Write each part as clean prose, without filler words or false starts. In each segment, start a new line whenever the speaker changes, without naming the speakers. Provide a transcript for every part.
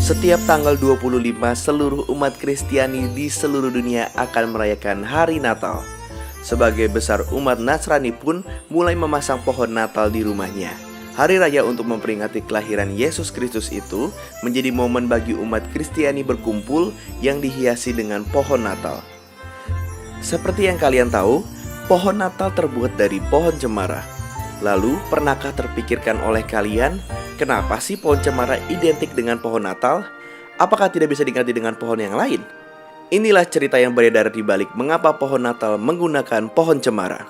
Setiap tanggal 25, seluruh umat Kristiani di seluruh dunia akan merayakan hari Natal. Sebagai besar umat Nasrani pun mulai memasang pohon Natal di rumahnya. Hari raya untuk memperingati kelahiran Yesus Kristus itu menjadi momen bagi umat Kristiani berkumpul yang dihiasi dengan pohon Natal. Seperti yang kalian tahu, pohon Natal terbuat dari pohon cemara. Lalu, pernahkah terpikirkan oleh kalian, kenapa sih pohon cemara identik dengan pohon Natal? Apakah tidak bisa diganti dengan pohon yang lain? Inilah cerita yang beredar di balik mengapa pohon Natal menggunakan pohon cemara.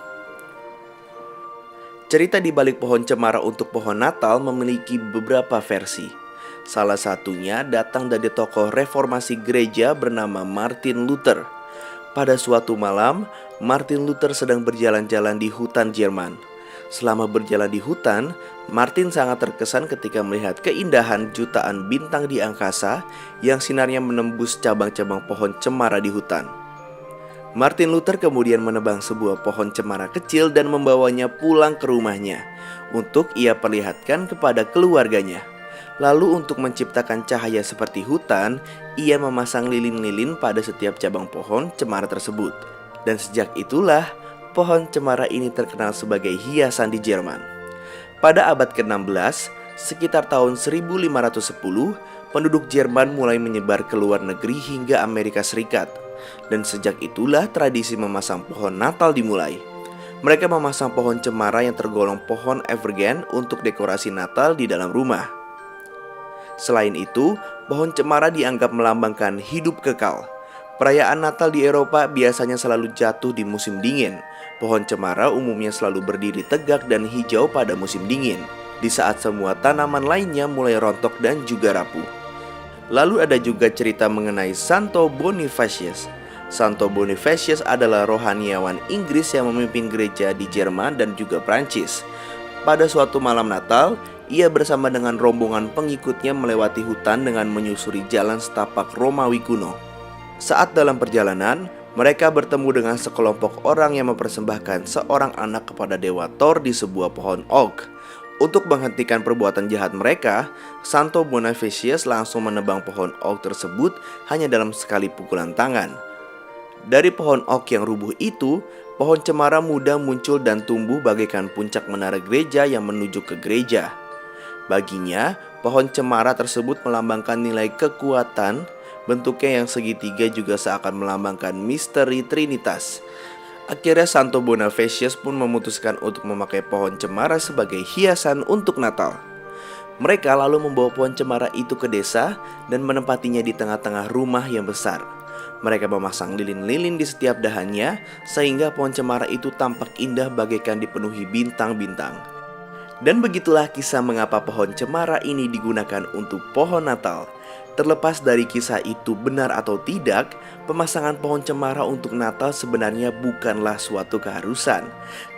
Cerita di balik pohon cemara untuk pohon Natal memiliki beberapa versi. Salah satunya datang dari tokoh reformasi gereja bernama Martin Luther. Pada suatu malam, Martin Luther sedang berjalan-jalan di hutan Jerman. Selama berjalan di hutan, Martin sangat terkesan ketika melihat keindahan jutaan bintang di angkasa yang sinarnya menembus cabang-cabang pohon cemara di hutan. Martin Luther kemudian menebang sebuah pohon cemara kecil dan membawanya pulang ke rumahnya untuk ia perlihatkan kepada keluarganya. Lalu untuk menciptakan cahaya seperti hutan, ia memasang lilin-lilin pada setiap cabang pohon cemara tersebut. Dan sejak itulah pohon cemara ini terkenal sebagai hiasan di Jerman. Pada abad ke-16, sekitar tahun 1510, penduduk Jerman mulai menyebar ke luar negeri hingga Amerika Serikat. Dan sejak itulah tradisi memasang pohon Natal dimulai. Mereka memasang pohon cemara yang tergolong pohon evergreen untuk dekorasi Natal di dalam rumah. Selain itu, pohon cemara dianggap melambangkan hidup kekal. Perayaan Natal di Eropa biasanya selalu jatuh di musim dingin. Pohon cemara umumnya selalu berdiri tegak dan hijau pada musim dingin, di saat semua tanaman lainnya mulai rontok dan juga rapuh. Lalu ada juga cerita mengenai Santo Bonifacius. Santo Bonifacius adalah rohaniawan Inggris yang memimpin gereja di Jerman dan juga Prancis. Pada suatu malam Natal, ia bersama dengan rombongan pengikutnya melewati hutan dengan menyusuri jalan setapak Romawi kuno. Saat dalam perjalanan, mereka bertemu dengan sekelompok orang yang mempersembahkan seorang anak kepada dewa Thor di sebuah pohon oak. Untuk menghentikan perbuatan jahat mereka, Santo Bonifacius langsung menebang pohon oak tersebut hanya dalam sekali pukulan tangan. Dari pohon oak yang rubuh itu, pohon cemara muda muncul dan tumbuh bagaikan puncak menara gereja yang menuju ke gereja. Baginya, pohon cemara tersebut melambangkan nilai kekuatan. Bentuknya yang segitiga juga seakan melambangkan misteri Trinitas. Akhirnya Santo Bonifacius pun memutuskan untuk memakai pohon cemara sebagai hiasan untuk Natal. Mereka lalu membawa pohon cemara itu ke desa dan menempatinya di tengah-tengah rumah yang besar. Mereka memasang lilin-lilin di setiap dahannya sehingga pohon cemara itu tampak indah bagaikan dipenuhi bintang-bintang. Dan begitulah kisah mengapa pohon cemara ini digunakan untuk pohon Natal. Terlepas dari kisah itu benar atau tidak, pemasangan pohon cemara untuk Natal sebenarnya bukanlah suatu keharusan,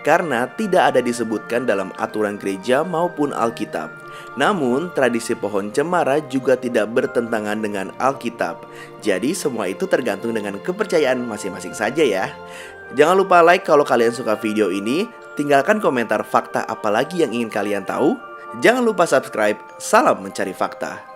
karena tidak ada disebutkan dalam aturan gereja maupun Alkitab. Namun, tradisi pohon cemara juga tidak bertentangan dengan Alkitab. Jadi, semua itu tergantung dengan kepercayaan masing-masing saja ya. Jangan lupa like kalau kalian suka video ini, tinggalkan komentar fakta apalagi yang ingin kalian tahu. Jangan lupa subscribe, salam mencari fakta.